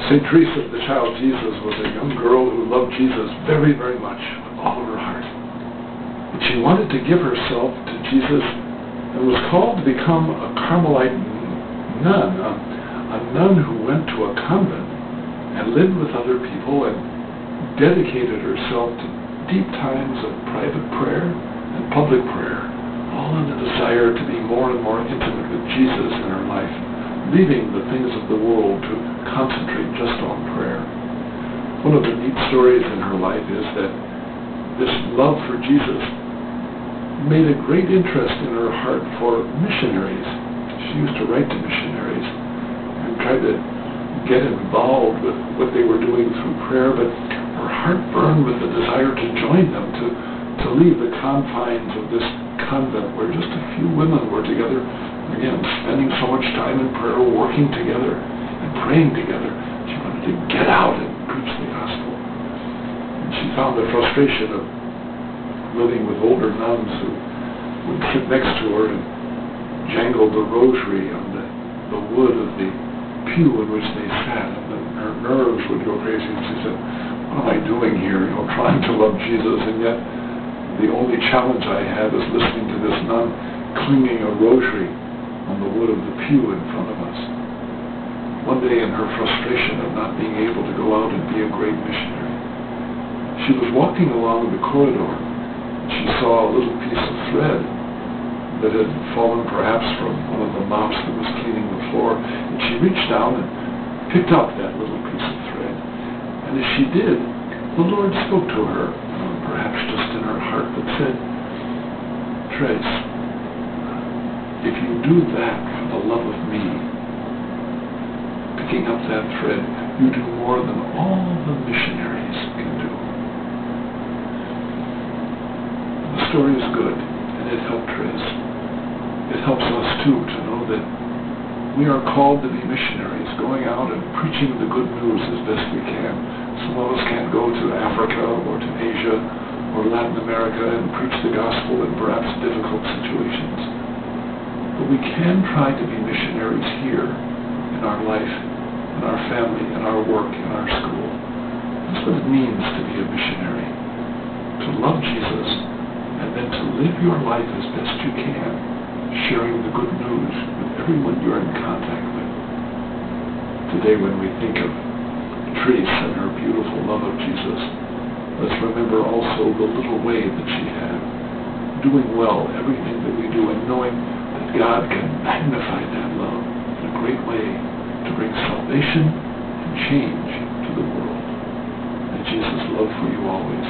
St. Therese, the child Jesus, was a young girl who loved Jesus very, very much with all of her heart. But she wanted to give herself to Jesus and was called to become a Carmelite nun, a nun who went to a convent and lived with other people and dedicated herself to deep times of private prayer and public prayer, all in the desire to be more and more intimate with Jesus in her life, leaving the things of the world to concentrate just on prayer. One of the neat stories in her life is that this love for Jesus made a great interest in her heart for missionaries. She used to write to missionaries and tried to get involved with what they were doing through prayer, but her heart burned with the desire to join them, to leave the confines of this convent where just a few women were together, again, spending so much time in prayer, working together and praying together. She wanted to get out and preach the gospel. And she found the frustration of living with older nuns who would sit next to her and jangle the rosary on the wood of the pew in which they sat, and then her nerves would go crazy, and she said, what am I doing here, trying to love Jesus, and yet the only challenge I have is listening to this nun clinging a rosary on the wood of the pew in front of us. One day, in her frustration of not being able to go out and be a great missionary, she was walking along the corridor. She saw a little piece of thread that had fallen perhaps from one of the mops that was cleaning the floor, and she reached down and picked up that little piece of thread. And as she did, the Lord spoke to her, perhaps just in her heart, but said, Therese, if you do that for the love of me, picking up that thread, you do more than all the missionaries can do. The story is good, and it helped Therese. It helps us, too, to know that we are called to be missionaries, going out and preaching the good news as best we can. Some of us can't go to Africa or to Asia or Latin America and preach the gospel in perhaps difficult situations. But we can try to be missionaries here in our life, in our family, in our work, in our school. That's what it means to be a missionary. To love Jesus and then to live your life as best you can, sharing the good news with everyone you're in contact with. Today, when we think of Therese and her beautiful love of Jesus, let's remember also the little way that she had, doing well everything that we do and knowing that God can magnify that love in a great way to bring salvation and change to the world. May Jesus' love for you always